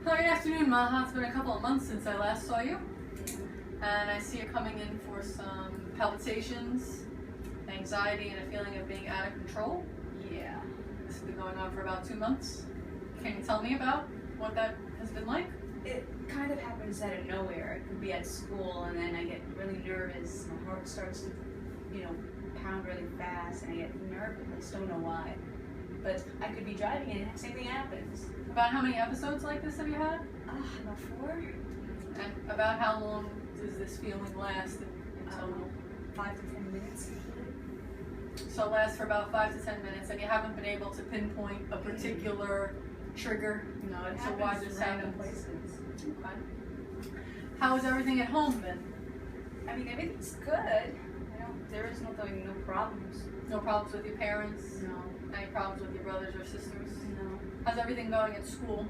Good afternoon, Maha. It's been a couple of months since I last saw you. And I see you coming in for some palpitations, anxiety, and a feeling of being out of control. Yeah. This has been going on for about 2 months. Can you tell me about what that has been like? It kind of happens out of nowhere. It could be at school, and then I get really nervous. My heart starts to, pound really fast, and I get nervous. I just don't know why. But I could be driving, and the same thing happens. About how many episodes like this have you had? About 4. And about how long does this feeling last in total? 5 to 10 minutes. So it lasts for about 5 to 10 minutes, and you haven't been able to pinpoint a particular trigger? No, it So why happens this random happens? places. Okay. How has everything at home been? I mean, everything's good. There is no problems. No problems with your parents? No. Any problems with your brothers or sisters? No. How's everything going at school?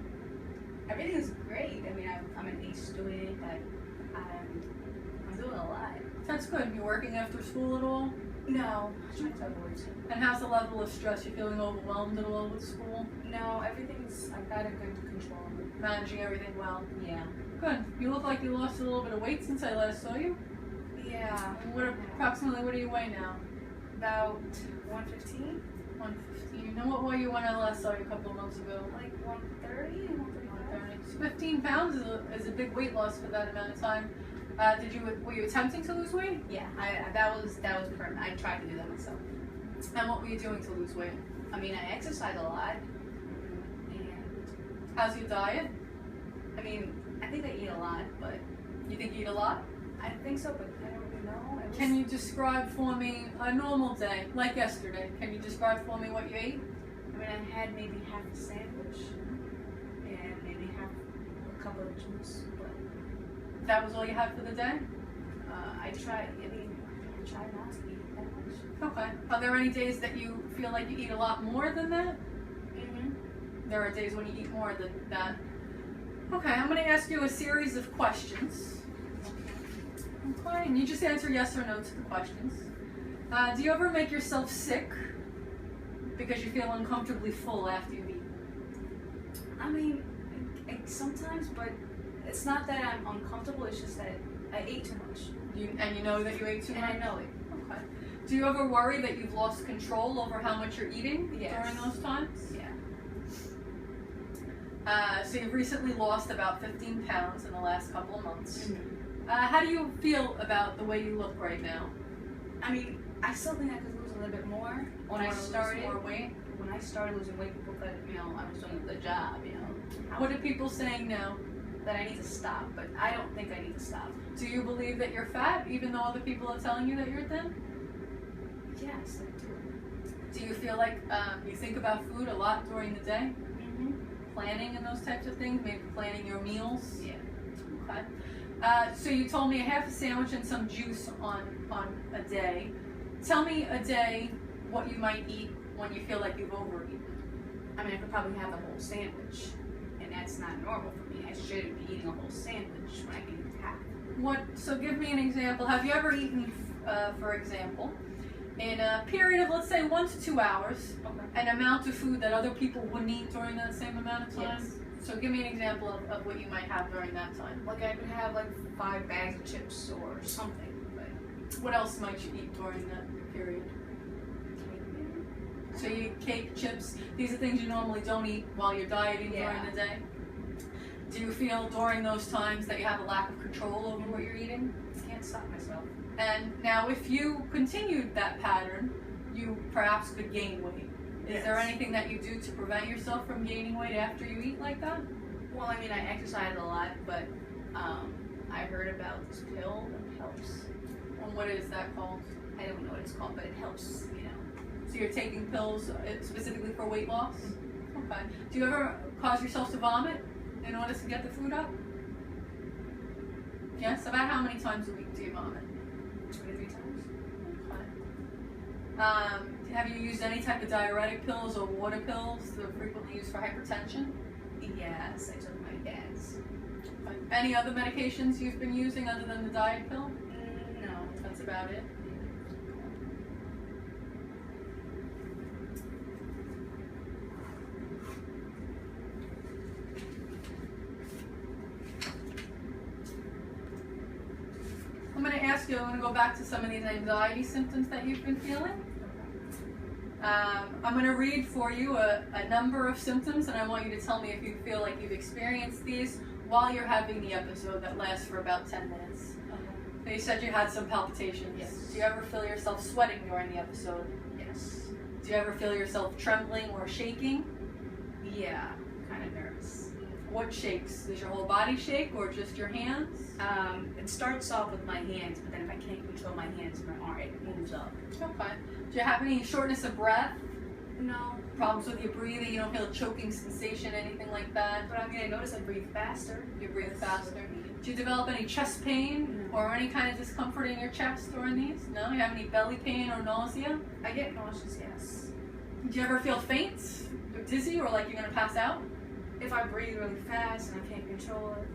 Everything is great. I mean, I'm an A student. I'm doing a lot. That's good. You working after school at all? No. I'm trying to avoid it. And how's the level of stress? You feeling overwhelmed at all with school? No, I've got a good control of it. Managing everything well? Yeah. Good. You look like you lost a little bit of weight since I last saw you. Yeah. Approximately what do you weigh now? About 115. 115. And what were you when I last saw you a couple of months ago? Like 130 and 135. So 15 pounds is a big weight loss for that amount of time. Were you attempting to lose weight? Yeah, that was permanent. I tried to do that myself. And what were you doing to lose weight? I mean, I exercise a lot. And how's your diet? I mean, I think I eat a lot, but you think you eat a lot? I think so, but I don't really know. Can you describe for me a normal day, like yesterday? Can you describe for me what you ate? I mean, I had maybe half a sandwich and maybe half a cup of juice, but that was all you had for the day? I try not to eat that much. Okay. Are there any days that you feel like you eat a lot more than that? Mm-hmm. There are days when you eat more than that. Okay, I'm going to ask you a series of questions. Okay, and you just answer yes or no to the questions. Do you ever make yourself sick because you feel uncomfortably full after you eat? I mean, sometimes, but it's not that I'm uncomfortable, it's just that I ate too much. And you know that you ate too much? And I know it. Okay. Do you ever worry that you've lost control over how much you're eating during those times? Yeah. So you've recently lost about 15 pounds in the last couple of months. Mm-hmm. How do you feel about the way you look right now? I mean, I still think I could lose a little bit more. When I started losing weight, people thought, I was doing a good job, What are people saying now? That I need to stop, but I don't think I need to stop. Do you believe that you're fat, even though other people are telling you that you're thin? Yes, I do. Do you feel like you think about food a lot during the day? Mm-hmm. Planning and those types of things? Maybe planning your meals? Yeah. Okay. So you told me a half a sandwich and some juice on a day. Tell me a day what you might eat when you feel like you've overeaten. I mean, I could probably have a whole sandwich, and that's not normal for me. I shouldn't be eating a whole sandwich when I can eat half. So give me an example. Have you ever eaten, for example, in a period of, let's say, 1 to 2 hours, an amount of food that other people wouldn't eat during that same amount of time? Yes. So give me an example of what you might have during that time. Like I could have like 5 bags of chips or something. But what else might you eat during that period? So you eat cake, chips. These are things you normally don't eat while you're dieting during the day. Do you feel during those times that you have a lack of control over what you're eating? I can't stop myself. And now if you continued that pattern, you perhaps could gain weight. Is there anything that you do to prevent yourself from gaining weight after you eat like that? Well, I mean, I exercise a lot, but I heard about this pill that helps. And what is that called? I don't know what it's called, but it helps, So you're taking pills specifically for weight loss? Okay. Do you ever cause yourself to vomit in order to get the food up? Yes? About how many times a week do you vomit? 2 to 3 times. Okay. Have you used any type of diuretic pills or water pills that are frequently used for hypertension? Yes, I took my dad's. Okay. Any other medications you've been using other than the diet pill? No. That's about it. ask you, I'm going to go back to some of these anxiety symptoms that you've been feeling. I'm going to read for you a number of symptoms, and I want you to tell me if you feel like you've experienced these while you're having the episode that lasts for about 10 minutes. So you said you had some palpitations. Yes. Do you ever feel yourself sweating during the episode? Yes. Do you ever feel yourself trembling or shaking? Yeah, kind of nervous. What shakes? Does your whole body shake or just your hands? It starts off with my hands, but then if I can't control my hands, my arm, it moves up. Okay. Do you have any shortness of breath? No. Problems with your breathing? You don't feel a choking sensation, anything like that? But I mean, I notice I breathe faster. You breathe faster. Do you develop any chest pain or any kind of discomfort in your chest during these? No? You have any belly pain or nausea? I get nauseous, yes. Do you ever feel faint or dizzy or like you're going to pass out? If I breathe really fast and I can't control it,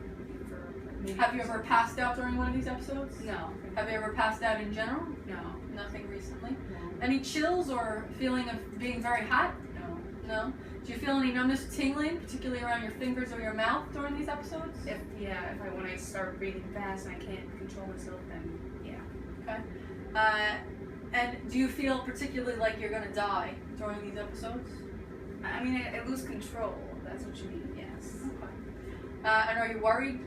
for maybe. Have you ever passed out during one of these episodes? No. Have you ever passed out in general? No. Nothing recently. No. Any chills or feeling of being very hot? No. No. Do you feel any numbness or tingling, particularly around your fingers or your mouth during these episodes? When I start breathing fast and I can't control myself, then yeah. Okay. And do you feel particularly like you're going to die during these episodes? I mean, I lose control. That's what you mean, yes. Okay. And are you worried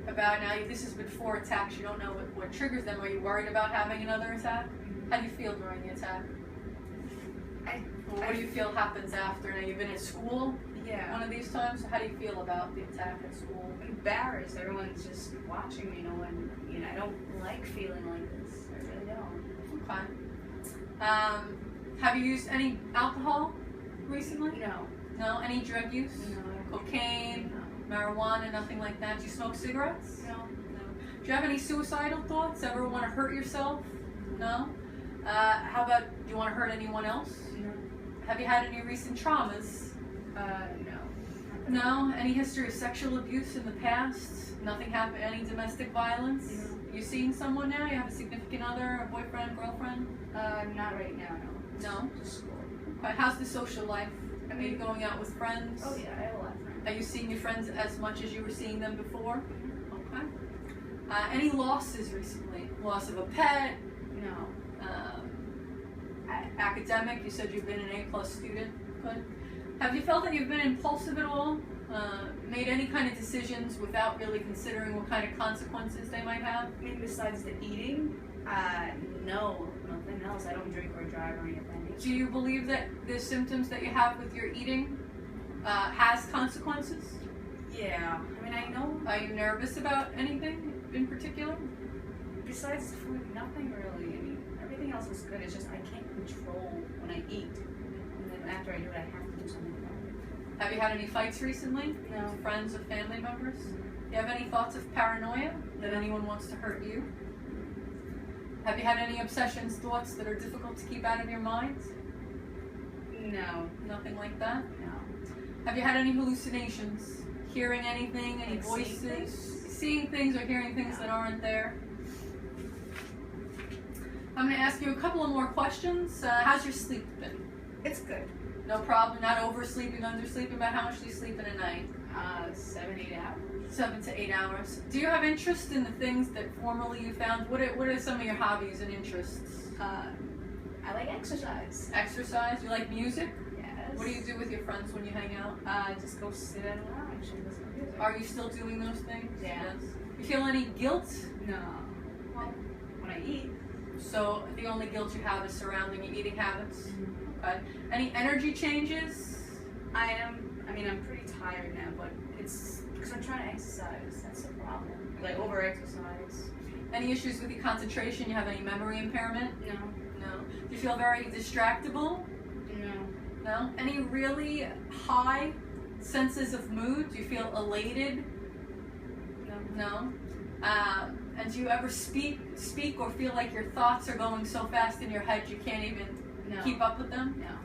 about, now this is before attacks, you don't know what triggers them, are you worried about having another attack? How do you feel during the attack? What do you feel happens after? Now you've been at school one of these times, so how do you feel about the attack at school? Embarrassed. Everyone's just watching me, and I don't like feeling like this. I really don't. Okay. Have you used any alcohol recently? No. No? Any drug use? No. Cocaine? No. Marijuana? Nothing like that? Do you smoke cigarettes? No. No. Do you have any suicidal thoughts? Ever want to hurt yourself? No. How about, do you want to hurt anyone else? No. Have you had any recent traumas? No. No. Any history of sexual abuse in the past? Nothing happened? Any domestic violence? No. You seeing someone now? You have a significant other, a boyfriend, girlfriend? Not right now, no. No. Just school. Okay. How's the social life? Are you going out with friends? Oh yeah, I have a lot of friends. Are you seeing your friends as much as you were seeing them before? Okay. Any losses recently? Loss of a pet? No. Academic? You said you've been an A+ student. Good. Have you felt that you've been impulsive at all? Made any kind of decisions without really considering what kind of consequences they might have? I mean, besides the eating, no, nothing else. I don't drink or drive or anything. Do you believe that the symptoms that you have with your eating has consequences? Yeah. I mean, I know. Are you nervous about anything in particular? Besides the food, nothing really. I mean, everything else is good. It's just I can't control when I eat. And then after I do it, I have to do something about it. Have you had any fights recently? No. Friends or family members? Do you have any thoughts of paranoia that anyone wants to hurt you? Have you had any obsessions, thoughts that are difficult to keep out of your mind? No. Nothing like that? No. Have you had any hallucinations? Hearing anything, any Like voices? Seeing things or hearing things that aren't there? I'm going to ask you a couple of more questions. How's your sleep been? It's good. No problem, not oversleeping, undersleeping, but how much do you sleep in a night? 7, 8 hours. 7 to 8 hours. Do you have interest in the things that formerly you found? What are some of your hobbies and interests? I like exercise. Exercise? You like music? Yes. What do you do with your friends when you hang out? Just go sit at a lounge and listen to music. Are you still doing those things? Yeah. Yes. You feel any guilt? No. Well, when I eat. So the only guilt you have is surrounding your eating habits? Okay. Any energy changes? I'm pretty tired now, but it's because I'm trying to exercise. That's the problem. Like over-exercise. Any issues with your concentration? You have any memory impairment? No. No. Do you feel very distractible? No. No. Any really high senses of mood? Do you feel elated? No. No. And do you ever speak or feel like your thoughts are going so fast in your head you can't even keep up with them? No.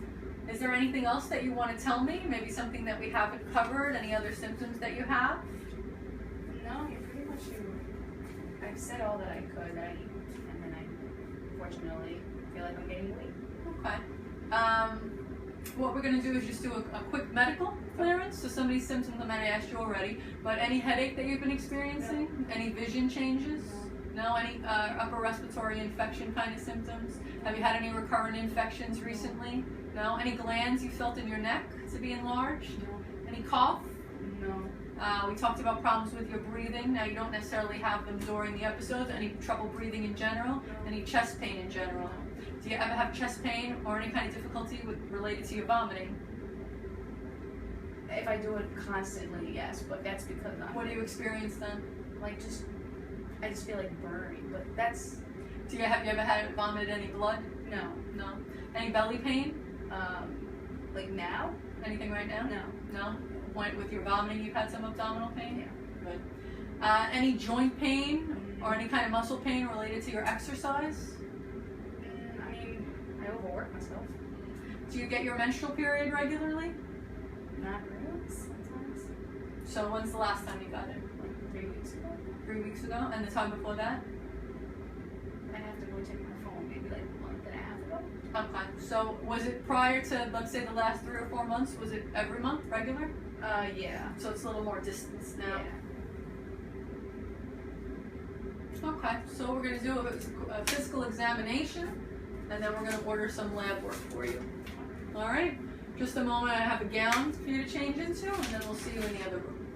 Is there anything else that you want to tell me? Maybe something that we haven't covered? Any other symptoms that you have? No, you're pretty much I've said all that I could, and then I fortunately feel like I'm gaining weight. Okay. What we're going to do is just do a quick medical clearance. So some of these symptoms I might have asked you already, but any headache that you've been experiencing? No. Any vision changes? No? Any upper respiratory infection kind of symptoms? Have you had any recurrent infections recently? No? Any glands you felt in your neck to be enlarged? No. Any cough? No. We talked about problems with your breathing. Now you don't necessarily have them during the episodes. Any trouble breathing in general? Any chest pain in general? Do you ever have chest pain or any kind of difficulty related to your vomiting? If I do it constantly, yes, but that's because I'm What do you experience then? like I just feel like burning, but that's Have you ever had vomited any blood? no. No. Any belly pain? Like now? Anything right now? No. No? With your vomiting, you've had some abdominal pain? Yeah. Good. Any joint pain or any kind of muscle pain related to your exercise? I mean, I overwork myself. Do you get your menstrual period regularly? Not really. Sometimes. So when's the last time you got it? Like 3 weeks ago. 3 weeks ago? And the time before that? I have to go check my phone. Maybe like a month and a half ago. Okay. So was it prior to, let's say, the last 3 or 4 months? Was it every month, regular? Yeah. So it's a little more distance now. Yeah. Okay. So we're going to do a physical examination, and then we're going to order some lab work for you. All right? Just a moment. I have a gown for you to change into, and then we'll see you in the other room.